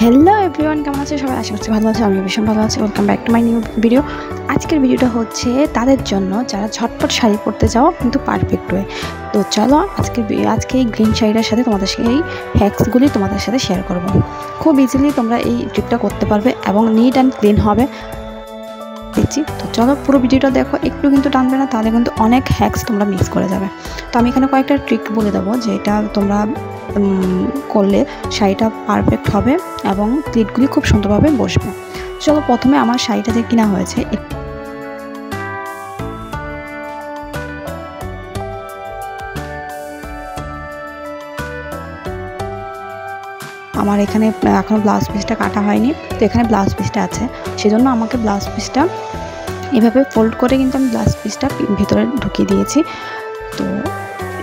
Hello everyone, কেমন আছে সবাই? আশা করছি ভালো আছে। আমি ভীষণ ভালো আছি। Welcome back to my new video. আজকের ভিডিওটা হচ্ছে তাদের জন্য যারা ঝটপট শাড়ি পরতে চাও কিন্তু পারফেক্ট ওয়ে। তো চলো আজকে এই গ্রিন শাড়িটার সাথে তোমাদের এই হ্যাক্সগুলি তোমাদের সাথে শেয়ার করব। খুব ইজিলি তোমরা এই ট্রিপটা করতে পারবে এবং নিট অ্যান্ড ক্লিন হবে দিচ্ছি। তো চলো পুরো ভিডিওটা দেখো, একটু কিন্তু টানবে না, তাহলে কিন্তু অনেক হ্যাক্স তোমরা মিস করে যাবে। তো আমি এখানে কয়েকটা ট্রিক বলে দেবো যে এটা তোমরা করলে শাড়িটা পারফেক্ট হবে এবং প্লিটগুলি খুব সুন্দরভাবে বসবে। চলো প্রথমে আমার শাড়িটা যে কিনা হয়েছে, আমার এখানে এখনও ব্লাউজ পিসটা কাটা হয়নি, তো এখানে ব্লাউজ পিসটা আছে, সেজন্য আমাকে ব্লাউজ পিসটা এভাবে ফোল্ড করে কিন্তু আমি ব্লাউজ পিসটা ভিতরে ঢুকিয়ে দিয়েছি। তো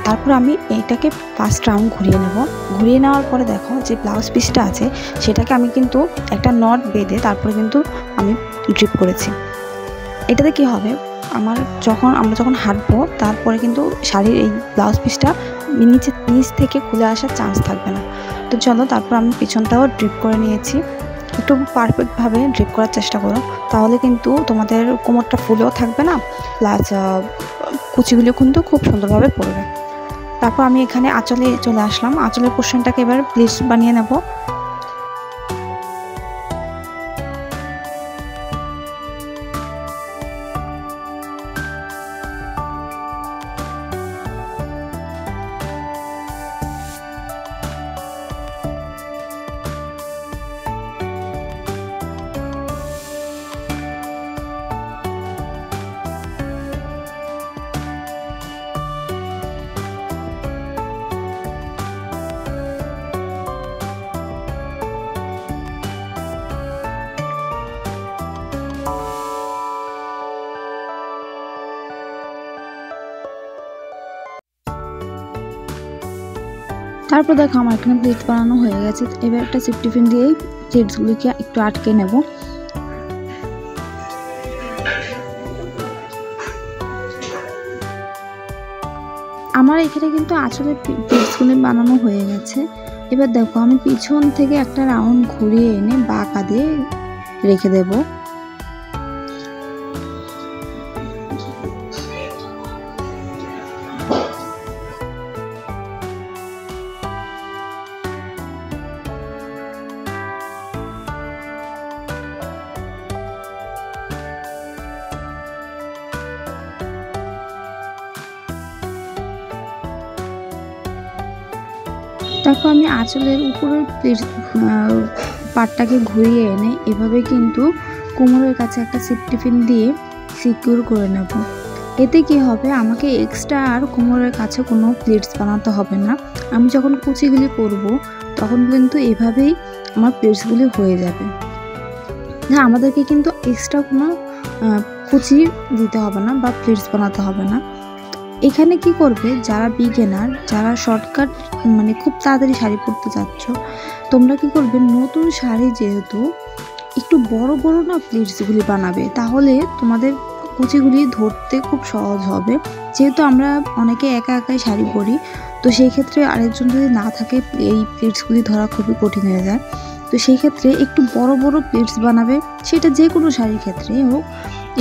তারপর আমি এইটাকে ফার্স্ট রাউন্ড ঘুরিয়ে নেব। ঘুরিয়ে নেওয়ার পরে দেখো যে ব্লাউজ পিসটা আছে সেটাকে আমি কিন্তু একটা নট বেঁধে তারপরে কিন্তু আমি ড্রিপ করেছি। এটাতে কি হবে, আমরা যখন হাঁটবো তারপরে কিন্তু শাড়ির এই ব্লাউজ পিসটা নিচ থেকে খুলে আসার চান্স থাকবে না। তো চলো তারপর আমি পিছনটাও ড্রিপ করে নিয়েছি। একটু পারফেক্টভাবে ড্রিপ করার চেষ্টা করো, তাহলে কিন্তু তোমাদের কোমরটা ফুলেও থাকবে না, প্লাস কুচিগুলো কিন্তু খুব সুন্দরভাবে পড়বে। তারপর আমি এখানে আঁচলে চলে আসলাম। আঁচলের পোর্শনটাকে এবার প্লিটস বানিয়ে নেব। তারপর দেখো আমার এখানে প্লেট বানানো হয়ে গেছে। এবার একটা সেফটি পিন দিয়ে প্লেটসগুলিকে একটু আটকে নেব। আমার এখানে কিন্তু আসলে প্লেটসগুলি বানানো হয়ে গেছে। এবার দেখো আমি পিছন থেকে একটা রাউন্ড ঘুরিয়ে এনে বাঁকা দিয়ে রেখে দেব। তারপর আমি আঁচলের উপরের পাটটাকে ঘুরিয়ে এনে এভাবে কিন্তু কোমরের কাছে একটা সেফটি পিন দিয়ে সিকিউর করে নেব। এতে কি হবে, আমাকে এক্সট্রা আর কোমরের কাছে কোনো প্লেটস বানাতে হবে না। আমি যখন কুচিগুলি করব তখন কিন্তু এভাবেই আমার প্লেটসগুলি হয়ে যাবে। হ্যাঁ, আমাদেরকে কিন্তু এক্সট্রা কোনো কুচি দিতে হবে না বা প্লেটস বানাতে হবে না। এখানে কি করবে, যারা বিগিনার, যারা শর্টকাট মানে খুব তাড়াতাড়ি শাড়ি পরতে চাচ্ছ, তোমরা কি করবে, নতুন শাড়ি যেহেতু একটু বড় বড় না প্লেটসগুলি বানাবে, তাহলে তোমাদের কুচিগুলি ধরতে খুব সহজ হবে। যেহেতু আমরা অনেকে একা একাই শাড়ি পরি, তো সেই ক্ষেত্রে আরেকজন যদি না থাকে এই প্লেটসগুলি ধরা খুবই কঠিন হয়ে যায়। তো সেই ক্ষেত্রে একটু বড় বড় প্লেটস বানাবে, সেটা যে কোনো শাড়ির ক্ষেত্রেই হোক,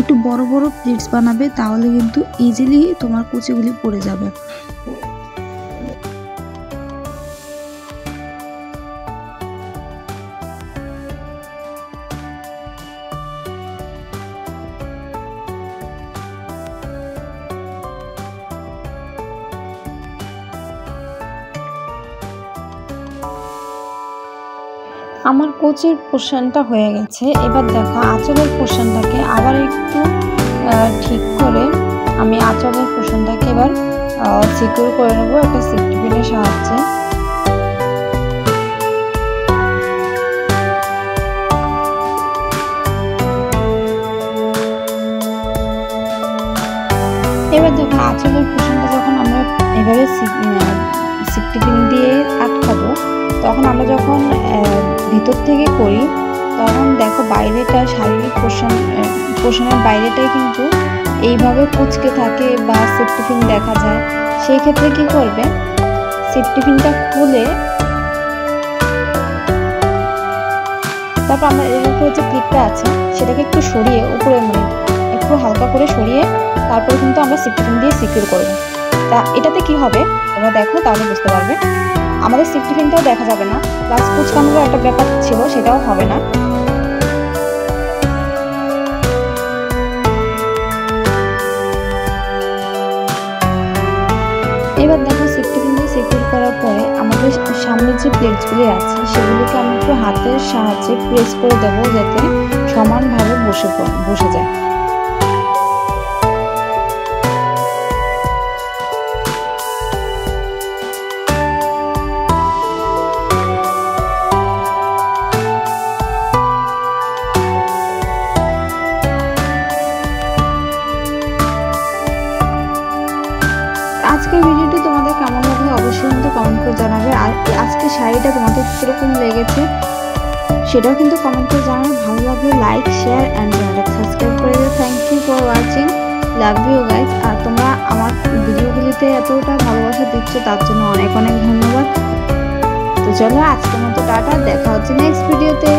একটু বড় বড় প্লেটস বানাবে, তাহলে কিন্তু ইজিলি তোমার কুচিগুলি পড়ে যাবে। আমার কুচির পোর্শনটা হয়ে গেছে। এবার দেখো আঁচলের পোর্শনটাকে আবার একটু ঠিক করে আমি আঁচলের পোর্শনটাকে এবার সিকিউর করে নেবো একটা সেফটি পিনের সাহায্যে। এবার দেখো আঁচলের পোর্শনটা যখন আমরা এভাবে সেফটি পিন দিয়ে আটকাবো, তখন আমরা যখন ভিতর থেকে করি তখন দেখো বাইরেটা শারীরিক পোর্শনের বাইরেটাই কিন্তু এইভাবে কুঁচকে থাকে বা সেফটি পিন দেখা যায়। সেই ক্ষেত্রে কি করবে, সেফটি পিনটা খুলে তারপর আমরা এর উপরে যে ক্লিপটা আছে সেটাকে একটু সরিয়ে উপরে মানে একটু হালকা করে সরিয়ে তারপরে কিন্তু আমরা সিফটি পিন দিয়ে সিকিউর করব। তা এটাতে কি হবে তোমরা দেখো তাহলে বুঝতে পারবে। আমাদের সিফটি পিনটাও দেখা যাবে না, প্লাস কুচকানোরও একটা ব্যাপার ছিল সেটাও হবে না। এবার দেখো সিফটি পিন দিয়ে সিকিউর করার পরে আমাদের সামনে যে প্লেটসগুলি আছে সেগুলিকে আমি একটু হাতের সাহায্যে প্রেস করে দেবো যাতে সমানভাবে বসে যায়। আজকের ভিডিওটি তোমাদের কেমন লাগলো অবশ্যই কিন্তু কমেন্ট করে জানাবে। আর আজকে শাড়িটা তোমাদের কীরকম লেগেছে সেটাও কিন্তু কমেন্ট করে জানাবে। ভালো লাগলে লাইক শেয়ার অ্যান্ড সাবস্ক্রাইব করে দিও। Thank you for watching, love you guys. আর তোমরা আমার ভিডিওগুলিতে এতটা ভালোবাসা দিচ্ছ তার জন্য অনেক অনেক ধন্যবাদ। তো চলো আজকের মতো টাটা, দেখা হচ্ছে নেক্সট ভিডিওতে।